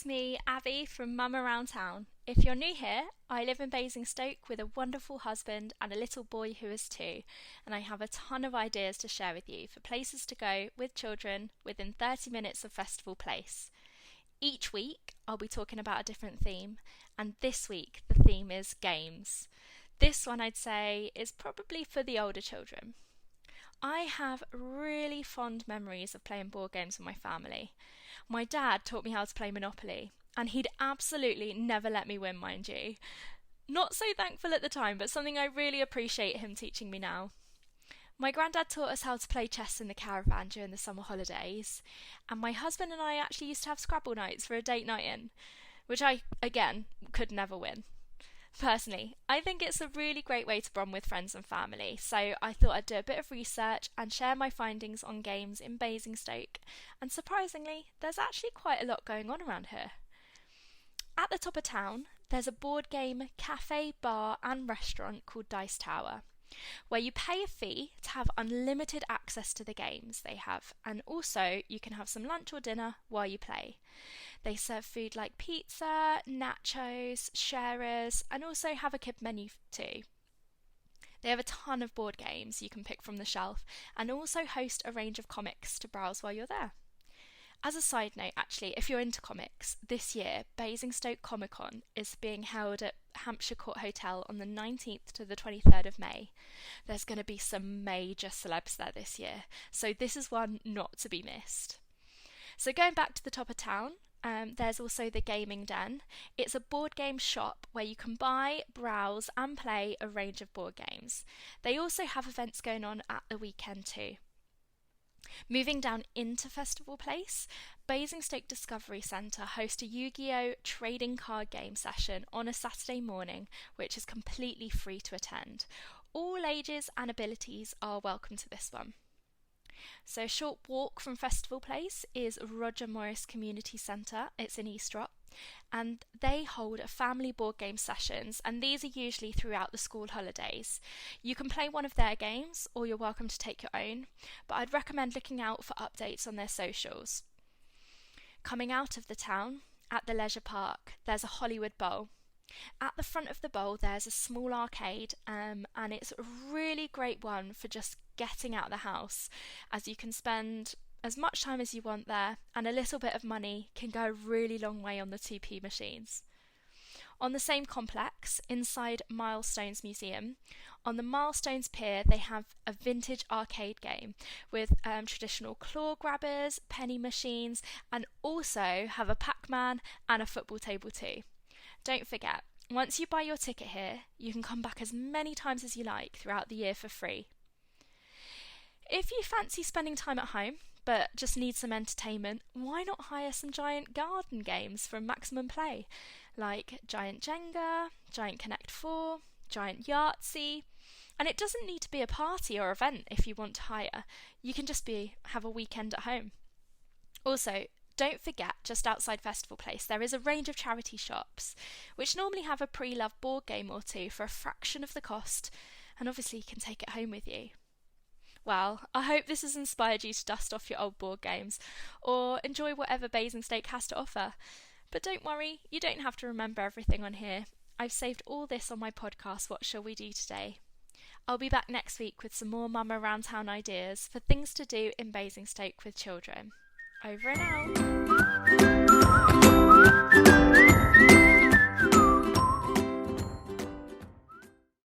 me, Abby, from Mum Around Town. If you're new here, I live in Basingstoke with a wonderful husband and a little boy who is 2, and I have a ton of ideas to share with you for places to go with children within 30 minutes of Festival Place. Each week, I'll be talking about a different theme, and this week the theme is games. This one, I'd say, is probably for the older children. I have really fond memories of playing board games with my family. My dad taught me how to play Monopoly, and he'd absolutely never let me win, mind you. Not so thankful at the time, but something I really appreciate him teaching me now. My granddad taught us how to play chess in the caravan during the summer holidays, and my husband and I actually used to have Scrabble nights for a date night in, which I, again, could never win. Personally, I think it's a really great way to bond with friends and family, so I thought I'd do a bit of research and share my findings on games in Basingstoke, and surprisingly, there's actually quite a lot going on around here. At the top of town, there's a board game cafe, bar and restaurant called Dice Tower, where you pay a fee to have unlimited access to the games they have, and also you can have some lunch or dinner while you play. They serve food like pizza, nachos, sharers, and also have a kid menu too. They have a ton of board games you can pick from the shelf, and also host a range of comics to browse while you're there. As a side note, actually, if you're into comics, this year Basingstoke Comic Con is being held at Hampshire Court Hotel on the 19th to the 23rd of May. There's going to be some major celebs there this year, so this is one not to be missed. So going back to the top of town, there's also the Gaming Den. It's a board game shop where you can buy, browse and play a range of board games. They also have events going on at the weekend too. Moving down into Festival Place, Basingstoke Discovery Centre hosts a Yu-Gi-Oh! Trading card game session on a Saturday morning, which is completely free to attend. All ages and abilities are welcome to this one. So a short walk from Festival Place is Roger Morris Community Centre. It's in Eastrop, and they hold family board game sessions, and these are usually throughout the school holidays. You can play one of their games, or you're welcome to take your own, but I'd recommend looking out for updates on their socials. Coming out of the town, at the leisure park, there's a Hollywood Bowl. At the front of the bowl there's a small arcade, and it's a really great one for just getting out of the house, as you can spend as much time as you want there, and a little bit of money can go a really long way on the 2p machines. On the same complex, inside Milestones Museum, on the Milestones Pier they have a vintage arcade game with traditional claw grabbers, penny machines, and also have a Pac-Man and a football table too. Don't forget, once you buy your ticket here, you can come back as many times as you like throughout the year for free. If you fancy spending time at home, but just need some entertainment, why not hire some giant garden games from Maximum Play, like Giant Jenga, Giant Connect 4, Giant Yahtzee, and it doesn't need to be a party or event if you want to hire. You can just have a weekend at home. Also, don't forget, just outside Festival Place, there is a range of charity shops, which normally have a pre-loved board game or two for a fraction of the cost, and obviously you can take it home with you. Well, I hope this has inspired you to dust off your old board games, or enjoy whatever Basingstoke has to offer. But don't worry, you don't have to remember everything on here. I've saved all this on my podcast, What Shall We Do Today? I'll be back next week with some more Mum Around Town ideas for things to do in Basingstoke with children. Over and out.